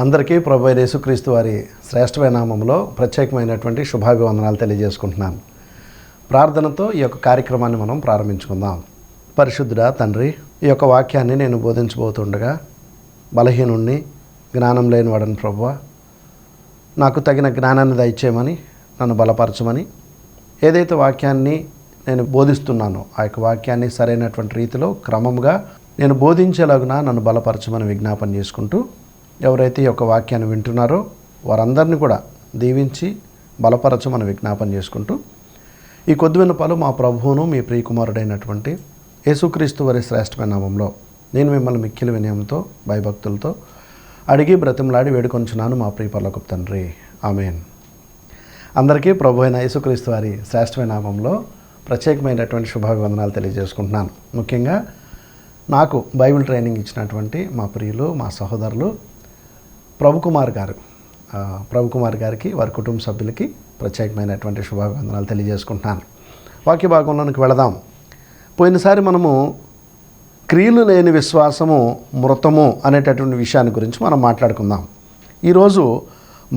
అందరికీ ప్రభు అయిన యేసుక్రీస్తు వారి శ్రేష్టమైన నామములో ప్రత్యేకమైనటువంటి శుభాభివందనాలు తెలియజేసుకుంటున్నాను. ప్రార్థనతో ఈ యొక్క కార్యక్రమాన్ని మనం ప్రారంభించుకుందాం. పరిశుద్ధుడా తండ్రి, ఈ యొక్క వాక్యాన్ని నేను బోధించబోతుండగా బలహీనుణ్ణి, జ్ఞానం లేని వాడని ప్రభువా, నాకు తగిన జ్ఞానాన్ని దయచేయమని, నన్ను బలపరచమని, ఏదైతే వాక్యాన్ని నేను బోధిస్తున్నానో ఆ యొక్క వాక్యాన్ని సరైనటువంటి రీతిలో క్రమంగా నేను బోధించేలాగున నన్ను బలపరచమని విజ్ఞాపన చేసుకుంటూ, ఎవరైతే ఈ యొక్క వాక్యాన్ని వింటున్నారో వారందరినీ కూడా దీవించి బలపరచమని విజ్ఞాపన చేసుకుంటూ, ఈ కొద్ది విన్నపాలు మా ప్రభువును మీ ప్రియకుమారుడైనటువంటి యేసుక్రీస్తు వారి శ్రేష్టమైన నామంలో నేను మిమ్మల్ని మిక్కిలి వినయంతో భయభక్తులతో అడిగి బ్రతిమలాడి వేడుకొంచున్నాను మా ప్రియ పరలోకపు తండ్రి, ఆమేన్. అందరికీ ప్రభు అయిన యేసుక్రీస్తు వారి శ్రేష్టమైన నామంలో ప్రత్యేకమైనటువంటి శుభాభివందనాలు తెలియజేసుకుంటున్నాను. ముఖ్యంగా నాకు బైబిల్ ట్రైనింగ్ ఇచ్చినటువంటి మా ప్రియులు, మా సహోదరులు ప్రభుకుమార్ గారికి, వారి కుటుంబ సభ్యులకి ప్రత్యేకమైనటువంటి శుభాభివందనాలు తెలియజేసుకుంటున్నాను. వాక్య భాగంలోనికి వెళదాం. పోయినసారి మనము క్రియలు లేని విశ్వాసము మృతము అనేటటువంటి విషయాన్ని గురించి మనం మాట్లాడుకుందాం. ఈరోజు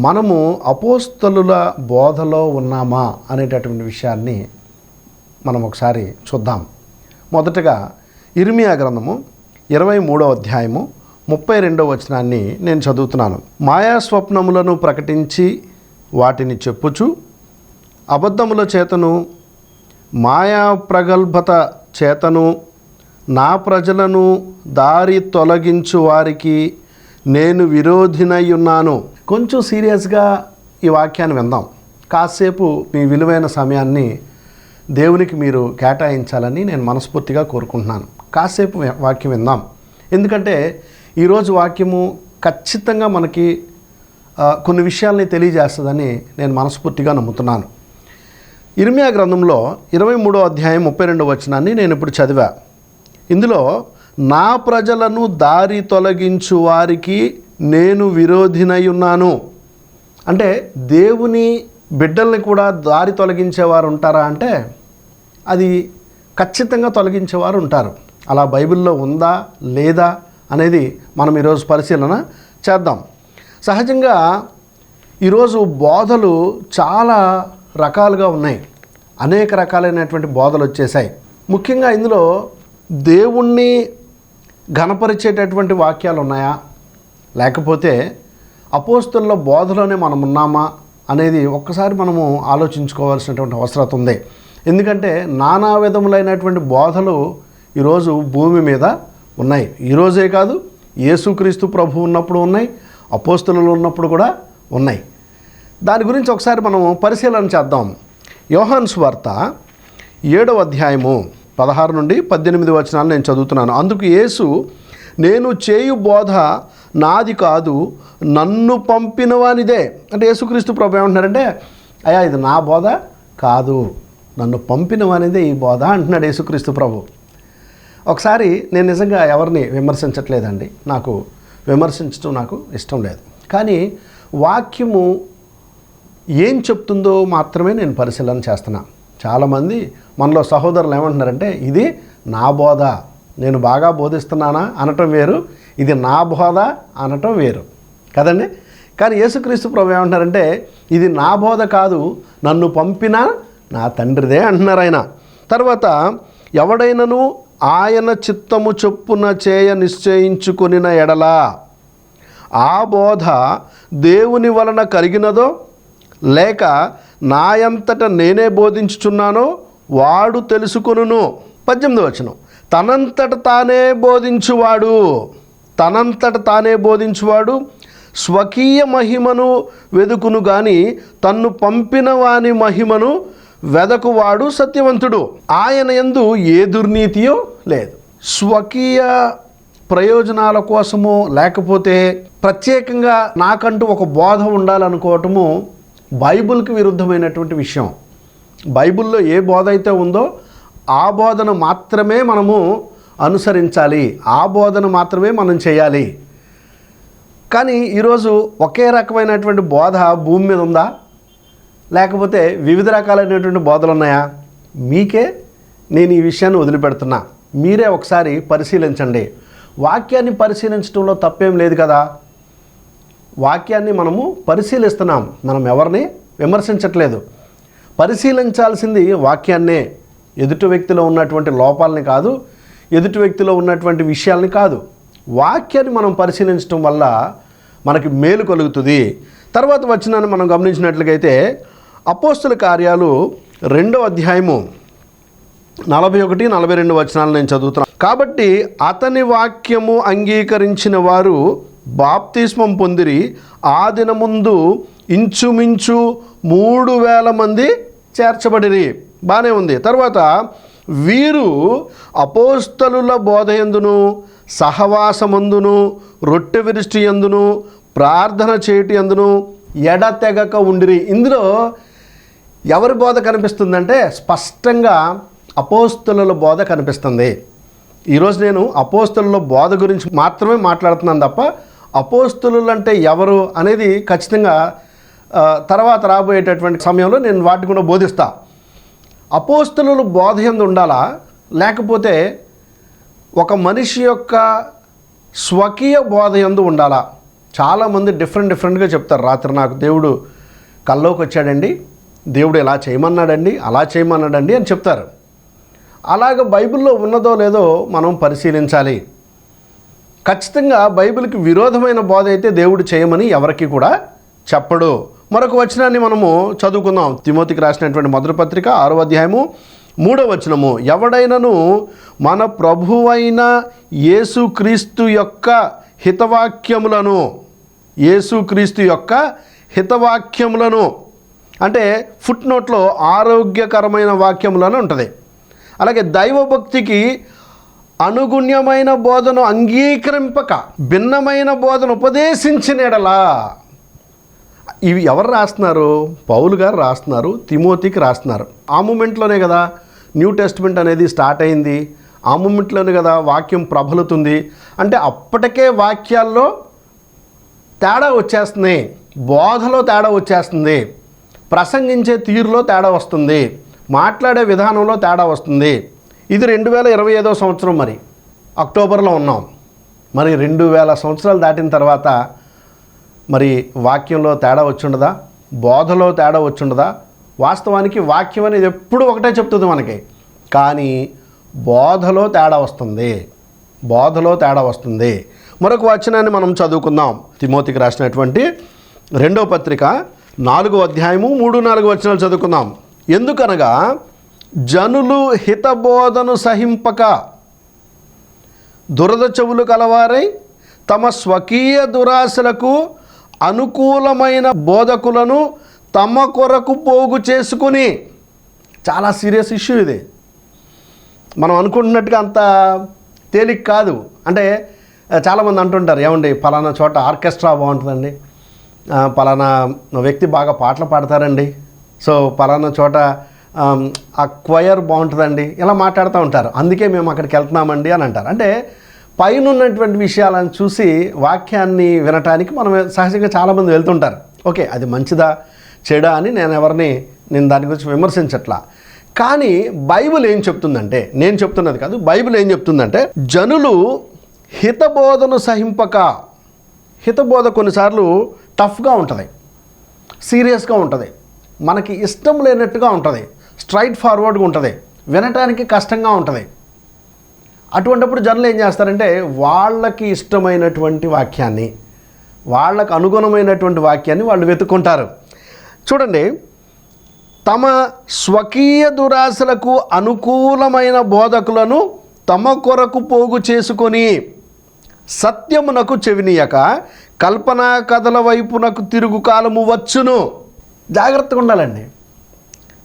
మనము అపోస్తలుల బోధలో ఉన్నామా అనేటటువంటి విషయాన్ని మనం ఒకసారి చూద్దాం. మొదటగా ఇర్మియా గ్రంథము 23వ అధ్యాయము 32వ వచనాన్ని నేను చదువుతున్నాను. మాయా స్వప్నములను ప్రకటించి వాటిని చెప్పుచు, అబద్ధముల చేతను మాయా ప్రగల్భత చేతను నా ప్రజలను దారి తొలగించు వారికి నేను విరోధినై ఉన్నాను. కొంచెం సీరియస్గా ఈ వాక్యాన్ని విందాం. కాసేపు మీ విలువైన సమయాన్ని దేవునికి మీరు కేటాయించాలని నేను మనస్ఫూర్తిగా కోరుకుంటున్నాను. కాసేపు వాక్యం విందాం. ఎందుకంటే ఈరోజు వాక్యము ఖచ్చితంగా మనకి కొన్ని విషయాల్ని తెలియజేస్తుందని నేను మనస్ఫూర్తిగా నమ్ముతున్నాను. ఇర్మియా గ్రంథంలో 23వ అధ్యాయం 32వ వచనాన్ని నేను ఇప్పుడు చదివా. ఇందులో నా ప్రజలను దారి తొలగించు వారికి నేను విరోధినై ఉన్నాను అంటే, దేవుని బిడ్డల్ని కూడా దారి తొలగించేవారు ఉంటారా అంటే, అది ఖచ్చితంగా తొలగించేవారు ఉంటారు. అలా బైబిల్లో ఉందా లేదా అనేది మనం ఈరోజు పరిశీలన చేద్దాం. సహజంగా ఈరోజు బోధలు చాలా రకాలుగా ఉన్నాయి. అనేక రకాలైనటువంటి బోధలు వచ్చేసాయి. ముఖ్యంగా ఇందులో దేవుణ్ణి ఘనపరిచేటటువంటి వాక్యాలు ఉన్నాయా, లేకపోతే అపోస్తలుల బోధలోనే మనం ఉన్నామా అనేది ఒక్కసారి మనము ఆలోచించుకోవాల్సినటువంటి అవసరం ఉంది. ఎందుకంటే నానా విధములైనటువంటి బోధలు ఈరోజు భూమి మీద ఉన్నాయి. ఈరోజే కాదు, యేసుక్రీస్తు ప్రభు ఉన్నప్పుడు ఉన్నాయి, అపోస్తలులు ఉన్నప్పుడు కూడా ఉన్నాయి. దాని గురించి ఒకసారి మనం పరిశీలన చేద్దాం. యోహాను సువార్త 7వ అధ్యాయము 16 నుండి 18 వచనాలు నేను చదువుతున్నాను. అందుకు యేసు, నేను చేయు బోధ నాది కాదు, నన్ను పంపిన వానిదే. అంటే యేసుక్రీస్తు ప్రభు ఏమంటున్నారంటే, అయ్యా ఇది నా బోధ కాదు, నన్ను పంపిన వానిదే ఈ బోధ అంటున్నాడు యేసుక్రీస్తు ప్రభు. ఒకసారి నేను నిజంగా ఎవరిని విమర్శించట్లేదండి, నాకు విమర్శించడం నాకు ఇష్టం లేదు. కానీ వాక్యము ఏం చెప్తుందో మాత్రమే నేను పరిశీలన చేస్తున్నా. చాలామంది మనలో సహోదరులు ఏమంటున్నారంటే, ఇది నా బోధ, నేను బాగా బోధిస్తున్నానా అనటం వేరు, ఇది నా బోధ అనటం వేరు కదండి. కానీ యేసుక్రీస్తు ప్రభు ఏమంటున్నారంటే, ఇది నా బోధ కాదు, నన్ను పంపిన నా తండ్రిదే అంటున్నారు ఆయన. తర్వాత, ఎవడైనను ఆయన చిత్తము చొప్పున చేయ నిశ్చయించుకొనిన ఎడలా ఆ బోధ దేవుని వలన కలిగినదో లేక నాయంతట నేనే బోధించుచున్నానో వాడు తెలుసుకొనును. 18వ వచనం, తనంతట తానే బోధించువాడు స్వకీయ మహిమను వెదుకును గాని తన్ను పంపిన వాని మహిమను వెదకువాడు సత్యవంతుడు. ఆయన యందు ఏ దుర్నీతియో లేదు. స్వకీయ ప్రయోజనాల కోసము, లేకపోతే ప్రత్యేకంగా నాకంటూ ఒక బోధ ఉండాలనుకోవటము బైబిల్కి విరుద్ధమైనటువంటి విషయం. బైబిల్లో ఏ బోధ అయితే ఉందో ఆ బోధను మాత్రమే మనము అనుసరించాలి, ఆ బోధను మాత్రమే మనం చేయాలి. కానీ ఈరోజు ఒకే రకమైనటువంటి బోధ భూమి మీద ఉందా, లేకపోతే వివిధ రకాలైనటువంటి బోధలు ఉన్నాయా? మీకే నేను ఈ విషయాన్ని వదిలిపెడుతున్నా. మీరే ఒకసారి పరిశీలించండి. వాక్యాన్ని పరిశీలించడంలో తప్పేం లేదు కదా. వాక్యాన్ని మనము పరిశీలిస్తున్నాం. మనం ఎవరిని విమర్శించట్లేదు. పరిశీలించాల్సింది వాక్యాన్నే, ఎదుటి వ్యక్తిలో ఉన్నటువంటి లోపాలని కాదు, ఎదుటి వ్యక్తిలో ఉన్నటువంటి విషయాల్ని కాదు. వాక్యాన్ని మనం పరిశీలించడం వల్ల మనకి మేలు కలుగుతుంది. తర్వాత వచనాన్ని మనం గమనించినట్లయితే అపోస్తుల కార్యాలు 2వ అధ్యాయము 41, 42 వచనాలు నేను చదువుతున్నాను. కాబట్టి అతని వాక్యము అంగీకరించిన వారు బాప్తిస్మం పొందిరి. ఆ దినముందు ఇంచుమించు 3,000 మంది చేర్చబడిరి. బాగానే ఉంది. తర్వాత వీరు అపోస్తలుల బోధయందును, సహవాసమందును, రొట్టె విరిష్టి యందును, ప్రార్థన చేయటి యందును ఎడతెగక ఉండిరి. ఇందులో ఎవరి బోధ కనిపిస్తుందంటే స్పష్టంగా అపోస్తలుల బోధ కనిపిస్తుంది. ఈరోజు నేను అపోస్తలుల బోధ గురించి మాత్రమే మాట్లాడుతున్నాను తప్ప అపోస్తలులు అంటే ఎవరు అనేది ఖచ్చితంగా తర్వాత రాబోయేటటువంటి సమయంలో నేను వాటిని కూడా బోధిస్తా. అపోస్తలుల బోధ యందు ఉండాలా, లేకపోతే ఒక మనిషి యొక్క స్వకీయ బోధ యందు ఉండాలా? చాలామంది డిఫరెంట్గా చెప్తారు. రాత్రి నాకు దేవుడు కల్లోకి వచ్చాడండి, దేవుడు ఇలా చేయమన్నాడండి, అలా చేయమన్నాడండి అని చెప్తారు. అలాగ బైబిల్లో ఉన్నదో లేదో మనం పరిశీలించాలి. ఖచ్చితంగా బైబిల్కి విరోధమైన బోధ అయితే దేవుడు చేయమని ఎవరికి కూడా చెప్పడు. మరొక వచనాన్ని మనము చదువుకుందాం. తిమోతికి రాసినటువంటి మొదటి పత్రిక 6వ అధ్యాయము 3వ వచనము. ఎవడైనను మన ప్రభువైన యేసుక్రీస్తు యొక్క హితవాక్యములను, యేసుక్రీస్తు యొక్క హితవాక్యములను అంటే ఫుట్ నోట్లో ఆరోగ్యకరమైన వాక్యములను ఉంటుంది. అలాగే దైవభక్తికి అనుగుణ్యమైన బోధను అంగీకరింపక భిన్నమైన బోధను ఉపదేశించిన ఎడలా. ఇవి ఎవరు రాస్తున్నారు? పౌలు గారు రాస్తున్నారు, తిమోతికి రాస్తున్నారు. ఆ మూమెంట్లోనే కదా న్యూ టెస్ట్మెంట్ అనేది స్టార్ట్ అయింది. ఆ మూమెంట్లోనే కదా వాక్యం ప్రబలుతుంది. అంటే అప్పటికే వాక్యాల్లో తేడా వచ్చేస్తుంది, బోధలో తేడా వచ్చేస్తుంది, ప్రసంగించే తీరులో తేడా వస్తుంది, మాట్లాడే విధానంలో తేడా వస్తుంది. ఇది 2025వ సంవత్సరం. మరి అక్టోబర్లో ఉన్నాం. మరి 2000 సంవత్సరాలు దాటిన తర్వాత మరి వాక్యంలో తేడా వచ్చుండదా? బోధలో తేడా వచ్చుండదా? వాస్తవానికి వాక్యం అనేది ఎప్పుడు ఒకటే చెప్తుంది మనకి, కానీ బోధలో తేడా వస్తుంది, బోధలో తేడా వస్తుంది. మరొక వచనాన్ని మనం చదువుకుందాం. తిమోతికి రాసినటువంటి 2వ పత్రిక 4వ అధ్యాయము 3, 4 వచనాలు చదువుకుందాం. ఎందుకనగా జనులు హితబోధను సహింపక దురద చెవులు కలవారై తమ స్వకీయ దురాశలకు అనుకూలమైన బోధకులను తమ కొరకు పోగు చేసుకుని, చాలా సీరియస్ ఇష్యూ ఇది. మనం అనుకుంటున్నట్టుగా అంత తేలిక కాదు. అంటే చాలామంది అంటుంటారు, ఏమండి పలానా చోట ఆర్కెస్ట్రా బాగుంటుందండి, పలానా వ్యక్తి బాగా పాటలు పాడతారండి, సో పలానా చోట ఆ క్వయర్ బాగుంటుందండి, ఇలా మాట్లాడుతూ ఉంటారు. అందుకే మేము అక్కడికి వెళ్తున్నామండి అని అంటారు. అంటే పైన ఉన్నటువంటి విషయాలను చూసి వాక్యాన్ని వినటానికి మనం సహజంగా చాలామంది వెళ్తుంటారు. ఓకే, అది మంచిదా చెడా అని నేను దాని గురించి విమర్శించట్లా. కానీ బైబిల్ ఏం చెప్తుందంటే, నేను చెప్తున్నది కాదు, బైబిల్ ఏం చెప్తుందంటే జనులు హితబోధను సహింపక, హితబోధ కొన్నిసార్లు టఫ్గా ఉంటుంది, సీరియస్గా ఉంటుంది, మనకి ఇష్టం లేనట్టుగా ఉంటుంది, స్ట్రైట్ ఫార్వర్డ్గా ఉంటుంది, వినటానికి కష్టంగా ఉంటుంది. అటువంటిప్పుడు జనులు ఏం చేస్తారంటే వాళ్ళకి ఇష్టమైనటువంటి వాక్యాన్ని, వాళ్ళకు అనుగుణమైనటువంటి వాక్యాన్ని వాళ్ళు వెతుక్కుంటారు. చూడండి, తమ స్వకీయ దురాశలకు అనుకూలమైన బోధకులను తమ కొరకు పోగు చేసుకొని సత్యమునకు చెవినీయక కల్పనా కథల వైపునకు తిరుగు కాలము వచ్చును. జాగ్రత్తగా ఉండాలండి.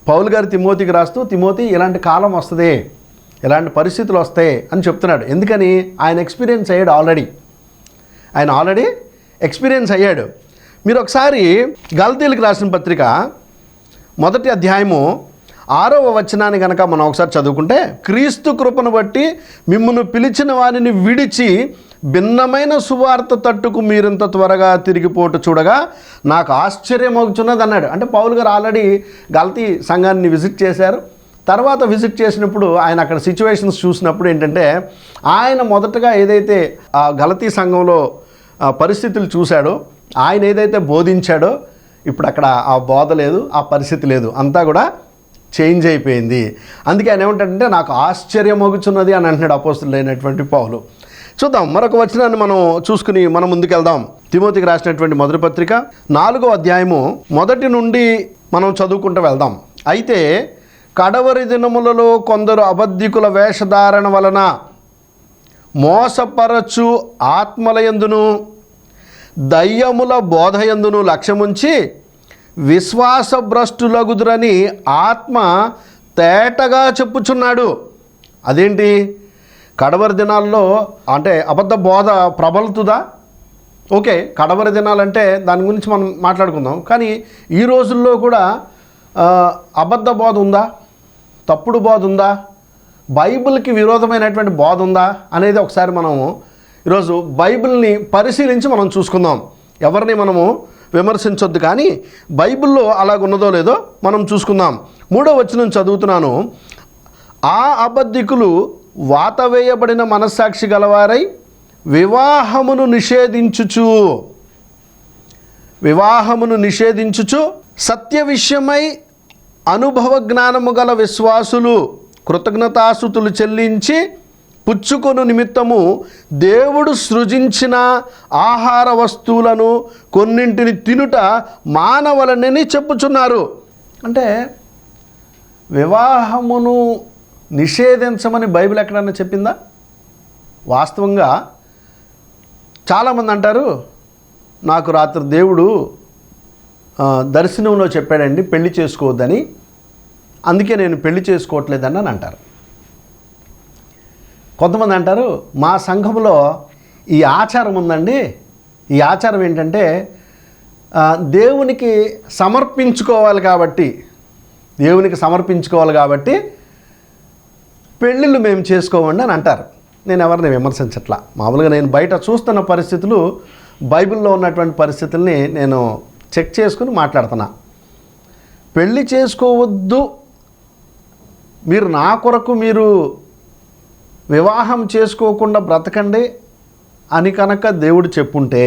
పౌలు గారు తిమోతికి రాస్తూ, తిమోతి ఇలాంటి కాలం వస్తుంది, ఇలాంటి పరిస్థితులు వస్తాయి అని చెప్తున్నాడు. ఎందుకని? ఆయన ఎక్స్పీరియన్స్ అయ్యాడు ఆల్రెడీ. ఆయన ఆల్రెడీ ఎక్స్పీరియన్స్ అయ్యాడు. మీరు ఒకసారి గలతీయులకు రాసిన పత్రిక 1వ అధ్యాయము 6వ వచనాన్ని కనుక మనం ఒకసారి చదువుకుంటే, క్రీస్తు కృపను బట్టి మిమ్మును పిలిచిన వారిని విడిచి భిన్నమైన సువార్త తట్టుకు మీరింత త్వరగా తిరిగిపోటు చూడగా నాకు ఆశ్చర్యం అవుతున్నది అన్నాడు. అంటే పౌలు గారు ఆల్రెడీ గలతీ సంఘాన్ని విజిట్ చేశారు. తర్వాత విజిట్ చేసినప్పుడు ఆయన అక్కడ సిచ్యువేషన్స్ చూసినప్పుడు ఏంటంటే, ఆయన మొదటగా ఏదైతే ఆ గలతీ సంఘంలో పరిస్థితులు చూశాడో ఆయన ఏదైతే బోధించాడో ఇప్పుడు అక్కడ ఆ బోధ లేదు, ఆ పరిస్థితి లేదు, అంతా కూడా చేంజ్ అయిపోయింది. అందుకే ఆయన ఏమంటాడంటే నాకు ఆశ్చర్యమోగుచున్నది అని అంటున్నాడు అపోస్తలుడైనటువంటి పౌలు. చూద్దాం, మరొక వచనాన్ని మనం చూసుకుని మనం ముందుకెళ్దాం. తిమోతికి రాసినటువంటి మొదటి పత్రిక 4వ అధ్యాయము 1 నుండి మనం చదువుకుంటూ వెళ్దాం. అయితే కడవరి దినములలో కొందరు అబద్ధికుల వేషధారణ వలన మోసపరచు ఆత్మలయందును దయ్యముల బోధయందును లక్ష్యముంచి విశ్వాసభ్రష్టులగుదురని ఆత్మ తేటగా చెప్పుచున్నాడు. అదేంటి? కడవరి దినాల్లో అంటే అబద్ధ బోధ ప్రబలుతుందా? ఓకే, కడవరి దినాలంటే దాని గురించి మనం మాట్లాడుకుందాం. కానీ ఈ రోజుల్లో కూడా అబద్ధ బోధ ఉందా? తప్పుడు బోధ ఉందా? బైబిల్కి విరోధమైనటువంటి బోధ ఉందా అనేది ఒకసారి మనము ఈరోజు బైబిల్ని పరిశీలించి మనం చూసుకుందాం. ఎవరిని మనము విమర్శించొద్దు, కానీ బైబిల్లో అలాగున్నదో లేదో మనం చూసుకుందాం. 3వ వచనం చదువుతున్నాను. ఆ అబద్ధికులు వాతవేయబడిన మనస్సాక్షి గలవారై వివాహమును నిషేధించుచు సత్య విషయమై అనుభవ జ్ఞానము గల విశ్వాసులు కృతజ్ఞతాస్తుతులు చెల్లించి పుచ్చుకొను నిమిత్తము దేవుడు సృజించిన ఆహార వస్తువులను కొన్నింటిని తినుట మానవలనని చెప్పుచున్నారు. అంటే వివాహమును నిషేధించమని బైబిల్ ఎక్కడన్నా చెప్పిందా? వాస్తవంగా చాలామంది అంటారు, నాకు రాత్రి దేవుడు దర్శనంలో చెప్పాడండి పెళ్లి చేసుకోవద్దని, అందుకే నేను పెళ్లి చేసుకోవట్లేదని అని అంటారు. కొంతమంది అంటారు, మా సంఘంలో ఈ ఆచారం ఉందండి. ఈ ఆచారం ఏంటంటే దేవునికి సమర్పించుకోవాలి కాబట్టి పెళ్ళిళ్ళు మేము చేసుకోమండి అని అంటారు. నేను ఎవరిని విమర్శించట్లా. మామూలుగా నేను బయట చూస్తున్న పరిస్థితులు, బైబిల్లో ఉన్నటువంటి పరిస్థితుల్ని నేను చెక్ చేసుకుని మాట్లాడుతున్నా. పెళ్ళి చేసుకోవద్దు, మీరు నా కొరకు మీరు వివాహం చేసుకోకుండా బ్రతకండి అని కనుక దేవుడు చెప్పుంటే,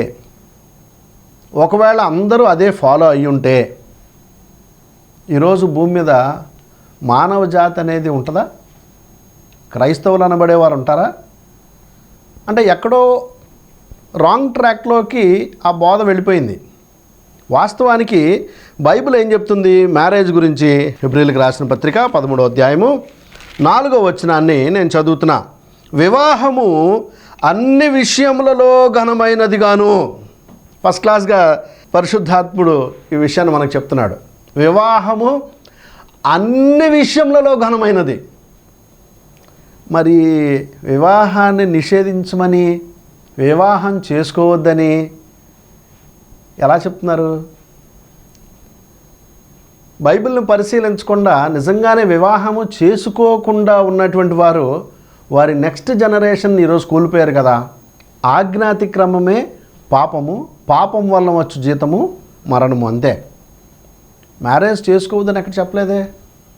ఒకవేళ అందరూ అదే ఫాలో అయ్యి ఉంటే ఈరోజు భూమి మీద మానవ జాతి అనేది ఉంటుందా? క్రైస్తవులు అనబడేవారు ఉంటారా? అంటే ఎక్కడో రాంగ్ ట్రాక్లోకి ఆ బోధ వెళ్ళిపోయింది. వాస్తవానికి బైబిల్ ఏం చెప్తుంది మ్యారేజ్ గురించి? హెబ్రీయులకు రాసిన పత్రిక 13వ అధ్యాయము 4వ వచనాన్ని నేను చదువుతున్నా. వివాహము అన్ని విషయములలో ఘనమైనదిగాను. ఫస్ట్ క్లాస్గా పరిశుద్ధాత్ముడు ఈ విషయాన్ని మనకు చెప్తున్నాడు. వివాహము అన్ని విషయములలో ఘనమైనది. మరి వివాహాన్ని నిషేధించమని, వివాహం చేసుకోవద్దని ఎలా చెప్తున్నారు? బైబిల్ని పరిశీలించకుండా నిజంగానే వివాహము చేసుకోకుండా ఉన్నటువంటి వారు వారి నెక్స్ట్ జనరేషన్ ఈరోజు కోల్పోయారు కదా. ఆజ్ఞాతిక్రమమే పాపము, పాపం వల్ల వచ్చు జీతము మరణము, అంతే. మ్యారేజ్ చేసుకోవద్దని ఎక్కడ చెప్పలేదే.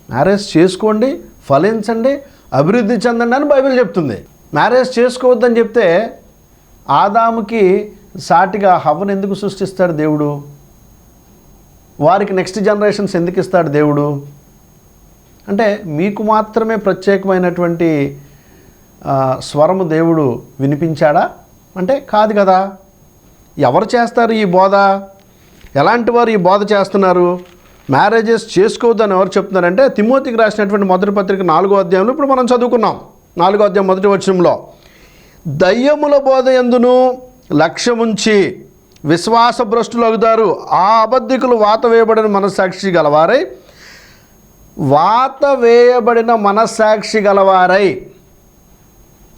మ్యారేజ్ చేసుకోండి, ఫలించండి, అభివృద్ధి చెందండి అని బైబిల్ చెప్తుంది. మ్యారేజ్ చేసుకోవద్దని చెప్తే ఆదాముకి సాటిగా హవ్వను ఎందుకు సృష్టిస్తాడు దేవుడు? వారికి నెక్స్ట్ జనరేషన్స్ ఎందుకు ఇస్తాడు దేవుడు? అంటే మీకు మాత్రమే ప్రత్యేకమైనటువంటి స్వరము దేవుడు వినిపించాడా అంటే కాదు కదా. ఎవరు చేస్తారు ఈ బోధ? ఎలాంటి వారు ఈ బోధ చేస్తున్నారు? మ్యారేజెస్ చేసుకోవద్దని ఎవరు చెప్తున్నారంటే తిమోతికి రాసినటువంటి మొదటి పత్రిక 4వ అధ్యాయంలో ఇప్పుడు మనం చదువుకున్నాం. 4వ అధ్యాయం 1వ వచనంలో దయ్యముల బోధ యందును లక్ష్యముంచి విశ్వాసభ్రష్టులగుతారు. ఆ అబద్ధికులు వాత వేయబడిన మనస్సాక్షి గలవారై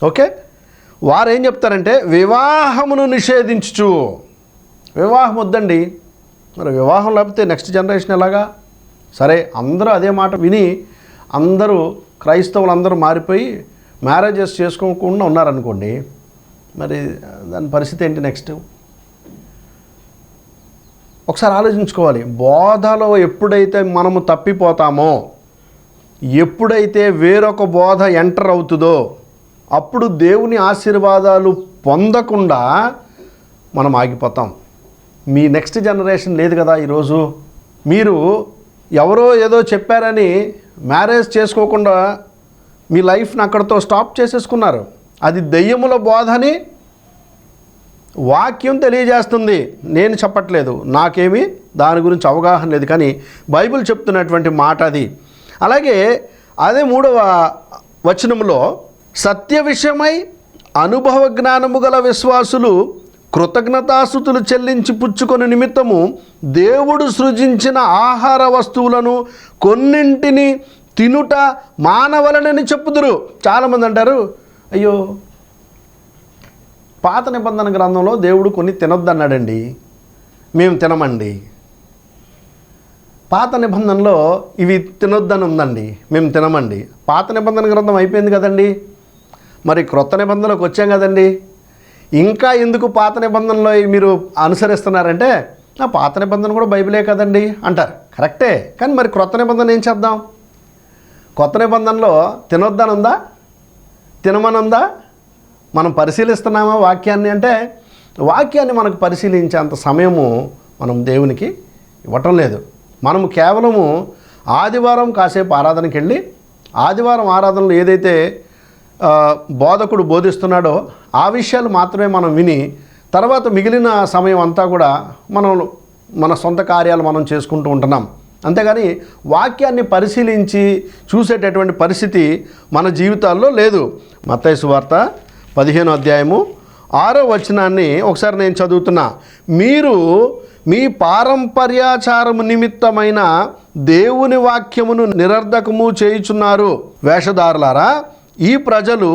ఓకే, వారు ఏం చెప్తారంటే వివాహమును నిషేధించుచు. వివాహం వద్దండి. మరి వివాహం లేకపోతే నెక్స్ట్ జనరేషన్ ఎలాగా? సరే, అందరూ అదే మాట విని అందరూ క్రైస్తవులు అందరూ మారిపోయి మ్యారేజెస్ చేసుకోకుండా ఉన్నారనుకోండి, మరి దాని పరిస్థితి ఏంటి నెక్స్ట్? ఒకసారి ఆలోచించుకోవాలి. బోధలో ఎప్పుడైతే మనము తప్పిపోతామో, ఎప్పుడైతే వేరొక బోధ ఎంటర్ అవుతుందో, అప్పుడు దేవుని ఆశీర్వాదాలు పొందకుండా మనం ఆగిపోతాం. మీ నెక్స్ట్ జనరేషన్ లేదు కదా ఈరోజు. మీరు ఎవరో ఏదో చెప్పారని మ్యారేజ్ చేసుకోకుండా మీ లైఫ్ని అక్కడితో స్టాప్ చేసేసుకున్నారు. అది దెయ్యముల బోధని వాక్యం తెలియజేస్తుంది, నేను చెప్పట్లేదు, నాకేమీ దాని గురించి అవగాహన లేదు, కానీ బైబిల్ చెప్తున్నటువంటి మాట అది. అలాగే అదే 3వ వచనంలో, సత్య విషయమై అనుభవ జ్ఞానము గల విశ్వాసులు కృతజ్ఞతాస్తుతులు చెల్లించి పుచ్చుకొని నిమిత్తము దేవుడు సృజించిన ఆహార వస్తువులను కొన్నింటిని తినుట మానవలనని చెప్పుదురు. చాలామంది అంటారు, అయ్యో పాత నిబంధన గ్రంథంలో దేవుడు కొన్ని తినొద్దన్నాడండి, మేము తినమండి. పాత నిబంధనలో ఇవి తినొద్దని ఉందండి, మేము తినమండి. పాత నిబంధన గ్రంథం అయిపోయింది కదండి, మరి క్రొత్త నిబంధనలోకి వచ్చాం కదండి, ఇంకా ఎందుకు పాత నిబంధనలో మీరు అనుసరిస్తున్నారంటే, ఆ పాత నిబంధన కూడా బైబిలే కదండి అంటారు. కరెక్టే, కానీ మరి క్రొత్త నిబంధన ఏం చేద్దాం? కొత్త నిబంధనలో తినొద్దని ఉందా, తినమని ఉందా? మనం పరిశీలిస్తున్నామా వాక్యాన్ని? అంటే వాక్యాన్ని మనకు పరిశీలించేంత సమయము మనం దేవునికి ఇవ్వటం లేదు. మనము కేవలము ఆదివారం కాసేపు ఆరాధనకి వెళ్ళి, ఆదివారం ఆరాధనలో ఏదైతే బోధకుడు బోధిస్తున్నాడో ఆ విషయాలు మాత్రమే మనం విని, తర్వాత మిగిలిన సమయం అంతా కూడా మన సొంత కార్యాలు మనం చేసుకుంటూ ఉంటున్నాం. అంతేగాని వాక్యాన్ని పరిశీలించి చూసేటటువంటి పరిస్థితి మన జీవితాల్లో లేదు. మత్తయి సువార్త 15వ అధ్యాయము 6వ వచనాన్ని ఒకసారి నేను చదువుతున్నా. మీరు మీ పారంపర్యాచారము నిమిత్తమైన దేవుని వాక్యమును నిరర్ధకము చేయుచున్నారు. వేషధారులారా, ఈ ప్రజలు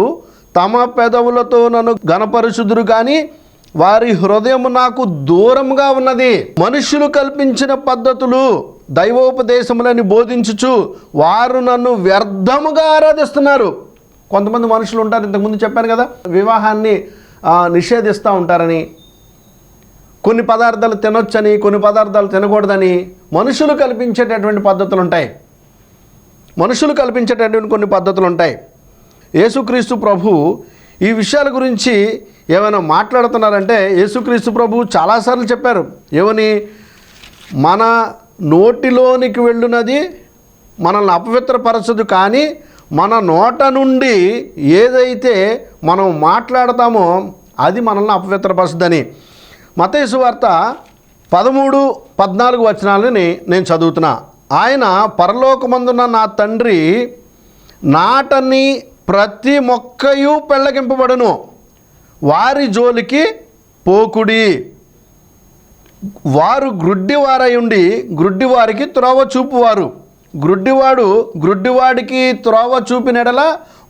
తమ పెదవులతో నన్ను గణపరుచుదురు కానీ వారి హృదయము నాకు దూరంగా ఉన్నది. మనుష్యులు కల్పించిన పద్ధతులు దైవోపదేశములని బోధించుచు వారు నన్ను వ్యర్థముగా ఆరాధిస్తున్నారు. కొంతమంది మనుషులు ఉంటారు, ఇంతకుముందు చెప్పాను కదా, వివాహాన్ని నిషేధిస్తూ ఉంటారని, కొన్ని పదార్థాలు తినొచ్చని, కొన్ని పదార్థాలు తినకూడదని మనుషులు కల్పించేటటువంటి పద్ధతులు ఉంటాయి. మనుషులు కల్పించేటటువంటి కొన్ని పద్ధతులు ఉంటాయి. యేసుక్రీస్తు ప్రభు ఈ విషయాల గురించి ఏమైనా మాట్లాడుతున్నారంటే, యేసుక్రీస్తు ప్రభు చాలాసార్లు చెప్పారు. ఏమని? మన నోటిలోనికి వెళ్ళున్నది మనల్ని అపవిత్రపరచదు, కానీ మన నోట నుండి ఏదైతే మనం మాట్లాడతామో అది మనల్ని అపవిత్రపరచదని. మత్తయి సువార్త 13-14 వచనాలని నేను చదువుతున్నా. ఆయన పరలోకమందున్న నా తండ్రి నాటని ప్రతి మొక్కయు పెళ్ళగింపబడును, వారి జోలికి పోకుడి. వారు గ్రుడ్డివారై ఉండి గ్రుడ్డివారికి త్రోవ చూపువారు. గ్రుడ్డివాడికి త్రోవ చూపినెడల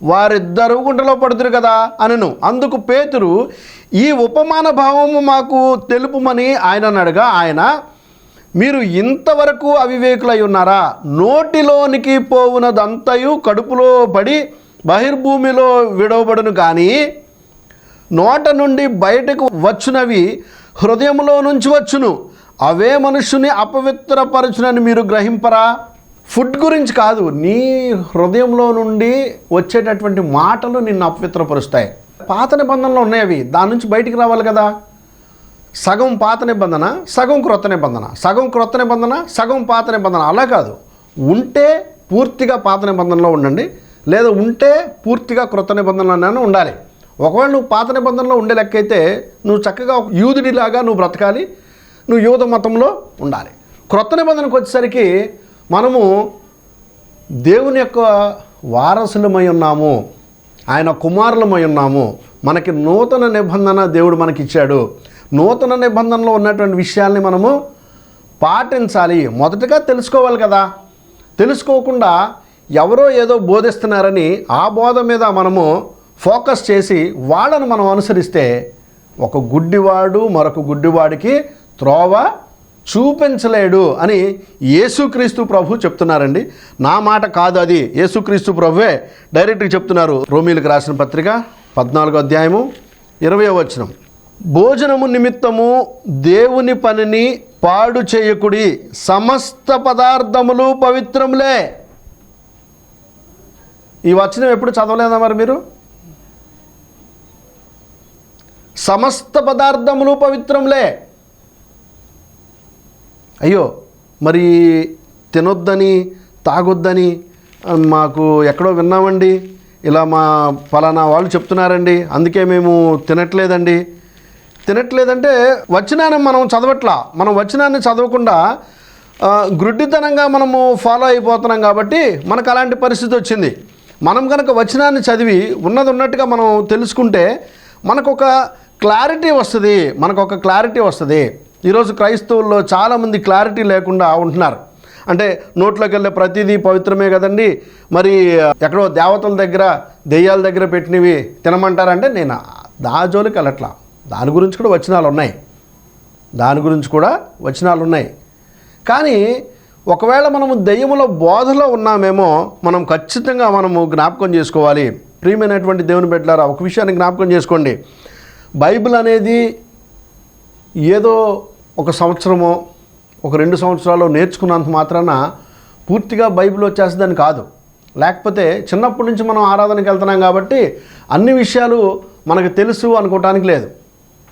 వారిద్దరూ గుంటలో పడుతురు కదా అనను. అందుకు పేతురు, ఈ ఉపమాన భావము మాకు తెలుపుమని ఆయన అడగా, ఆయన, మీరు ఇంతవరకు అవివేకులై ఉన్నారా? నోటిలోనికి పోవునదంతయు కడుపులో పడి బహిర్భూమిలో విడవబడును, కానీ నోట నుండి బయటకు వచ్చునవి హృదయంలో నుంచి వచ్చును, అవే మనుష్యుని అపవిత్రపరచునని మీరు గ్రహింపరా? ఫుడ్ గురించి కాదు, నీ హృదయంలో నుండి వచ్చేటటువంటి మాటలు నిన్ను అపవిత్రపరుస్తాయి. పాత నిబంధనలు ఉన్నాయి, అవి దాని నుంచి బయటికి రావాలి కదా. సగం పాత నిబంధన, సగం క్రొత్త నిబంధన, సగం క్రొత్త నిబంధన, సగం పాత నిబంధన, అలా కాదు. ఉంటే పూర్తిగా పాత నిబంధనలో ఉండండి, లేదా ఉంటే పూర్తిగా క్రొత్త నిబంధనలోనే ఉండాలి. ఒకవేళ నువ్వు పాత నిబంధనలో ఉండే లెక్కైతే నువ్వు చక్కగా ఒక యూదుడిలాగా నువ్వు బ్రతకాలి, నువ్వు యూద మతంలో ఉండాలి. క్రొత్త నిబంధనకు వచ్చేసరికి మనము దేవుని యొక్క వారసులమై ఉన్నాము, ఆయన కుమారులమై ఉన్నాము. మనకి నూతన నిబంధన దేవుడు మనకిచ్చాడు. నూతన నిబంధనలో ఉన్నటువంటి విషయాల్ని మనము పాటించాలి. మొదటగా తెలుసుకోవాలి కదా. తెలుసుకోకుండా ఎవరో ఏదో బోధిస్తున్నారని ఆ బోధ మీద మనము ఫోకస్ చేసి వాళ్ళను మనం అనుసరిస్తే ఒక గుడ్డివాడు మరొక గుడ్డివాడికి త్రోవ చూపించలేడు అని యేసుక్రీస్తు ప్రభు చెప్తున్నారండి. నా మాట కాదు, అది యేసుక్రీస్తు ప్రభువే డైరెక్ట్గా చెప్తున్నారు. రోమీలకు రాసిన పత్రిక 14వ అధ్యాయము 20వ వచనం, భోజనము నిమిత్తము దేవుని పనిని పాడు చేయకుడి, సమస్త పదార్థములు పవిత్రములే. ఈ వచనం ఎప్పుడు చదవలేదా మరి మీరు? సమస్త పదార్థములు పవిత్రములే. అయ్యో మరి తినొద్దని తాగొద్దని మాకు ఎక్కడో విన్నామండి, ఇలా మా ఫలానా వాళ్ళు చెప్తున్నారండి, అందుకే మేము తినట్లేదంటే వచనాన్ని మనం చదవట్లా. మనం వచనాన్ని చదవకుండా గ్రుడ్డితనంగా మనము ఫాలో అయిపోతున్నాం కాబట్టి మనకు అలాంటి పరిస్థితి వచ్చింది. మనం కనుక వచనాన్ని చదివి ఉన్నట్టుగా మనం తెలుసుకుంటే మనకొక క్లారిటీ వస్తుంది. ఈరోజు క్రైస్తవుల్లో చాలామంది క్లారిటీ లేకుండా ఉంటున్నారు. అంటే నోట్లోకి వెళ్ళే ప్రతిదీ పవిత్రమే కదండి, మరి ఎక్కడో దేవతల దగ్గర దెయ్యాల దగ్గర పెట్టినవి తినమంటారంటే నేను దా జోలికి వెళ్ళట్లా. దాని గురించి కూడా వచనాలు ఉన్నాయి. కానీ ఒకవేళ మనము దెయ్యముల బోధలో ఉన్నామేమో మనం ఖచ్చితంగా జ్ఞాపకం చేసుకోవాలి. ప్రియమైనటువంటి దేవుని బిడ్డలారా, ఒక విషయాన్ని జ్ఞాపకం చేసుకోండి. బైబిల్ అనేది ఏదో ఒక సంవత్సరమో ఒక 2 సంవత్సరాలు నేర్చుకున్నంత మాత్రాన పూర్తిగా బైబిల్ వచ్చేస్తుందని కాదు. లేకపోతే చిన్నప్పటి నుంచి మనం ఆరాధనకి వెళ్తున్నాం కాబట్టి అన్ని విషయాలు మనకు తెలుసు అనుకోవటానికి లేదు.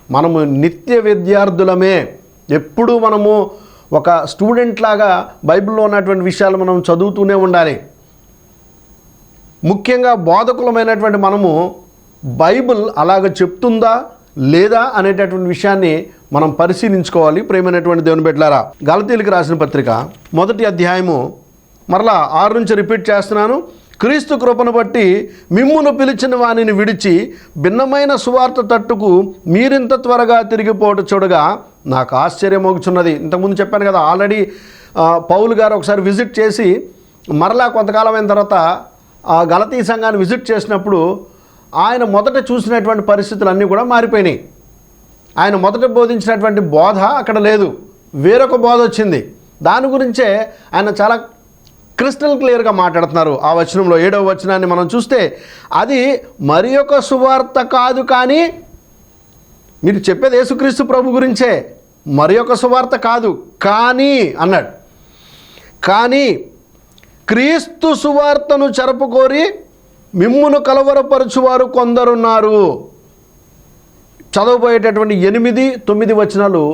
మనము నిత్య విద్యార్థులమే. ఎప్పుడూ మనము ఒక స్టూడెంట్ లాగా బైబిల్లో ఉన్నటువంటి విషయాలు మనం చదువుతూనే ఉండాలి. ముఖ్యంగా బోధకులమైనటువంటి మనము బైబిల్ అలాగ చెప్తుందా లేదా అనేటటువంటి విషయాన్ని మనం పరిశీలించుకోవాలి. ప్రియమైనటువంటి దేవుని బిడ్డలారా, గలతీయులకు రాసిన పత్రిక 1వ అధ్యాయము మరలా 6 నుంచి రిపీట్ చేస్తున్నాను. క్రీస్తు కృపను బట్టి మిమ్మును పిలిచిన వానిని విడిచి భిన్నమైన సువార్త తట్టుకు మీరింత త్వరగా తిరిగిపోటు చూడగా నాకు ఆశ్చర్యమోగుచున్నది. ఇంతకుముందు చెప్పాను కదా, ఆల్రెడీ పౌలు గారు ఒకసారి విజిట్ చేసి మరలా కొంతకాలం అయిన తర్వాత గలతీ సంఘాన్ని విజిట్ చేసినప్పుడు ఆయన మొదట చూసినటువంటి పరిస్థితులు కూడా మారిపోయినాయి. ఆయన మొదట బోధించినటువంటి బోధ అక్కడ లేదు, వేరొక బోధ వచ్చింది. దాని గురించే ఆయన చాలా క్రిస్టల్ క్లియర్గా మాట్లాడుతున్నారు. ఆ వచనంలో 7వ వచనాన్ని మనం చూస్తే, అది మరి ఒక సువార్త కాదు, కానీ మీరు చెప్పేది యేసుక్రీస్తు ప్రభు గురించే, మరి ఒక సువార్త కాదు కానీ అన్నాడు. కానీ క్రీస్తు సువార్తను చెరపుకోరి మిమ్మును కలవరపరచువారు కొందరున్నారు. చదవబోయేటటువంటి 8, 9 వచనాలు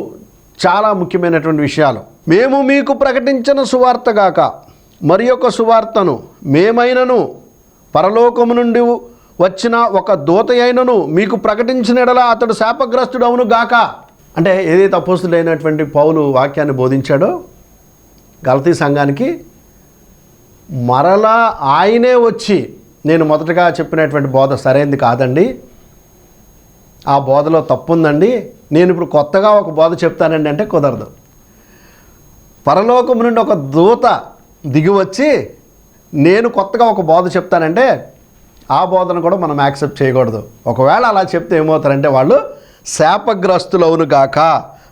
చాలా ముఖ్యమైనటువంటి విషయాలు. మేము మీకు ప్రకటించిన సువార్త గాక మరి ఒక సువార్తను మేమైనను పరలోకము నుండి వచ్చిన ఒక దూత అయినను మీకు ప్రకటించిన ఎడల అతడు శాపగ్రస్తుడు అవును గాక. అంటే ఏదైతే అపోస్తుడైనటువంటి పౌలు వాక్యాన్ని బోధించాడో గలతీ సంఘానికి, మరలా ఆయనే వచ్చి నేను మొదటగా చెప్పినటువంటి బోధ సరైనది కాదండి, ఆ బోధలో తప్పు ఉందండి, నేను ఇప్పుడు కొత్తగా ఒక బోధ చెప్తానండి అంటే కుదరదు. పరలోకం నుండి ఒక దూత దిగి వచ్చి నేను కొత్తగా ఒక బోధ చెప్తానంటే ఆ బోధను కూడా మనం యాక్సెప్ట్ చేయకూడదు. ఒకవేళ అలా చెప్తే ఏమవుతారంటే వాళ్ళు శాపగ్రస్తులవును గాక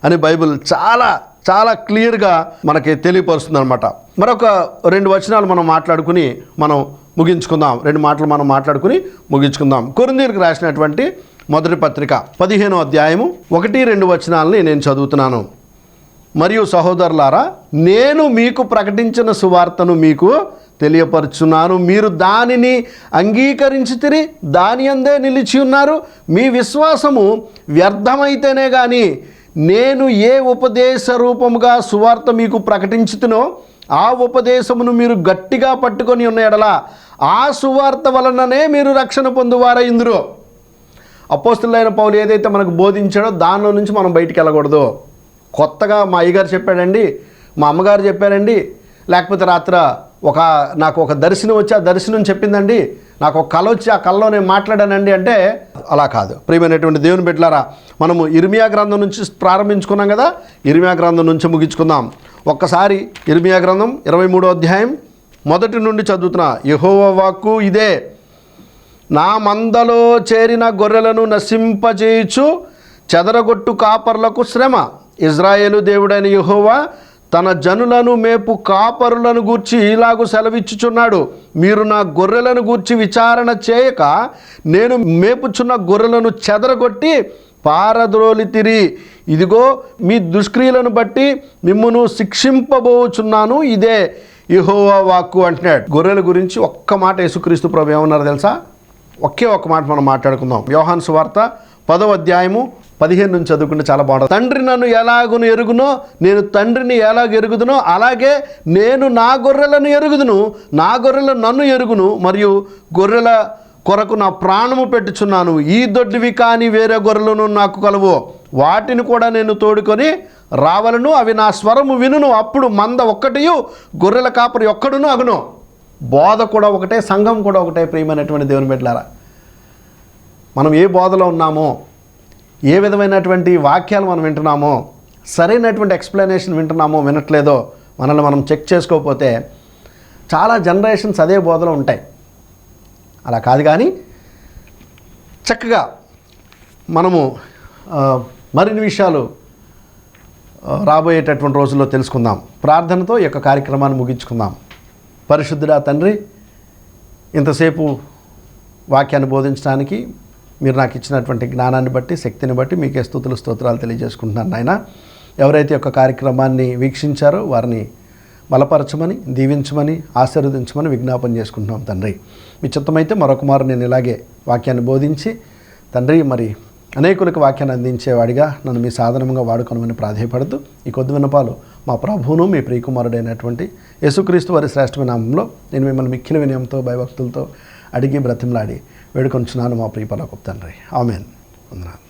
అని బైబిల్ చాలా చాలా క్లియర్గా మనకి తెలియపరుస్తుంది అనమాట. మరొక 2 వచనాలు మనం మాట్లాడుకుని మనం ముగించుకుందాం. 2 మాటలు మనం మాట్లాడుకుని ముగించుకుందాం. కొరింథీయులకు రాసినటువంటి మొదటి పత్రిక 15వ అధ్యాయము 1-2 వచనాలని నేను చదువుతున్నాను. మరియు సహోదరులారా, నేను మీకు ప్రకటించిన సువార్తను మీకు తెలియపరుచున్నాను. మీరు దానిని అంగీకరించితిరి, దాని అందే నిలిచి ఉన్నారు. మీ విశ్వాసము వ్యర్థమైతేనే కానీ నేను ఏ ఉపదేశ రూపముగా సువార్త మీకు ప్రకటించుతునో ఆ ఉపదేశమును మీరు గట్టిగా పట్టుకొని ఉన్న ఎడల ఆ సువార్త వలననే మీరు రక్షణ పొందువారైందురు. అపోస్తలుడైన పౌలు ఏదైతే మనకు బోధించాడో దానిలో నుంచి మనం బయటికి వెళ్ళకూడదు. కొత్తగా మా అయ్యగారు చెప్పాడండి, మా అమ్మగారు చెప్పారండి, లేకపోతే రాత్రి నాకు ఒక దర్శనం వచ్చి ఆ దర్శనం చెప్పిందండి, నాకు ఒక కళ వచ్చి ఆ కళలో నేను మాట్లాడానండి అంటే అలా కాదు. ప్రియమైనటువంటి దేవుని బిడ్డలారా, మనము ఇర్మియా గ్రంథం నుంచి ప్రారంభించుకున్నాం కదా, ఇర్మియా గ్రంథం నుంచి ముగించుకుందాం. ఒక్కసారి ఇర్మియా గ్రంథం 23వ అధ్యాయం 1 నుండి చదువుతున్నా. యెహోవా వాక్కు ఇదే, నా మందలో చేరిన గొర్రెలను నశింపజేయుచు చెదరగొట్టు కాపర్లకు శ్రమ. ఇజ్రాయేలు దేవుడైన యెహోవా తన జనులను మేపు కాపరులను గూర్చి ఇలాగు సెలవిచ్చుచున్నాడు, మీరు నా గొర్రెలను గూర్చి విచారణ చేయక నేను మేపుచున్న గొర్రెలను చెదరగొట్టి పారద్రోలితిరి. ఇదిగో మీ దుష్క్రియలను బట్టి మిమ్మును శిక్షింపబోచున్నాను, ఇదే యెహోవా వాక్కు అంటున్నాడు. గొర్రెల గురించి ఒక్క మాట యేసుక్రీస్తు ప్రభు ఏమన్నారు తెలుసా? ఒకే ఒక్క మాట మనం మాట్లాడుకుందాం. యోహాను సువార్త 10వ అధ్యాయము 15 నుంచి చదువుకుంటే చాలా బాగుంటుంది. తండ్రి నన్ను ఎలాగును ఎరుగునో, నేను తండ్రిని ఎలాగ ఎరుగుదునో, అలాగే నేను నా గొర్రెలను ఎరుగుదును, నా గొర్రెలు నన్ను ఎరుగును, మరియు గొర్రెల కొరకు నా ప్రాణము పెట్టుచున్నాను. ఈ దొడ్డివి కానీ వేరే గొర్రెలను నాకు కలవు, వాటిని కూడా నేను తోడుకొని రావలను, అవి నా స్వరము వినును. అప్పుడు మంద ఒక్కటియు గొర్రెల కాపరి ఒక్కడును అగును. బోధ కూడా ఒకటే, సంఘం కూడా ఒకటే. ప్రియమైనటువంటి దేవుని బిడ్డలారా, మనం ఏ బోధలో ఉన్నామో, ఏ విధమైనటువంటి వాక్యాలు మనం వింటున్నామో, సరైనటువంటి ఎక్స్ప్లెనేషన్ వింటున్నామో వినట్లేదో మనల్ని మనం చెక్ చేసుకోకపోతే చాలా జనరేషన్స్ అదే బోధలో ఉంటాయి. అలా కాదు కానీ చక్కగా మనము మరిన్ని విషయాలు రాబోయేటటువంటి రోజుల్లో తెలుసుకుందాం. ప్రార్థనతో ఈ యొక్క కార్యక్రమాన్ని ముగించుకుందాం. పరిశుద్ధుడా తండ్రి, ఇంతసేపు వాక్యాన్ని బోధించడానికి మీరు నాకు ఇచ్చినటువంటి జ్ఞానాన్ని బట్టి, శక్తిని బట్టి మీకే స్తుతులు స్తోత్రాలు తెలియజేసుకుంటున్నాను నాయన. ఎవరైతే యొక్క కార్యక్రమాన్ని వీక్షించారో వారిని బలపరచమని, దీవించమని, ఆశీర్వదించమని విజ్ఞాపన చేసుకుంటున్నాం తండ్రి. మీ చిత్తమైతే మరొక మారు నేను ఇలాగే వాక్యాన్ని బోధించి తండ్రి మరి అనేకులకు వాక్యాన్ని అందించేవాడిగా నన్ను మీ సాధనంగా వాడుకోనమని ప్రాధేయపడుతూ ఈ కొద్ది విన్నపాలు మా ప్రభువును మీ ప్రియకుమారుడైనటువంటి యేసుక్రీస్తు వారి శ్రేష్టమైన నామంలో నేను మిమ్మల్ని మిక్కిలి వినయంతో భయభక్తులతో అడిగి బ్రతిమలాడి వేడుకొంచున్నాను మా ప్రియ పరలోకపు తండ్రి. ఆమేన్. వందనాలు.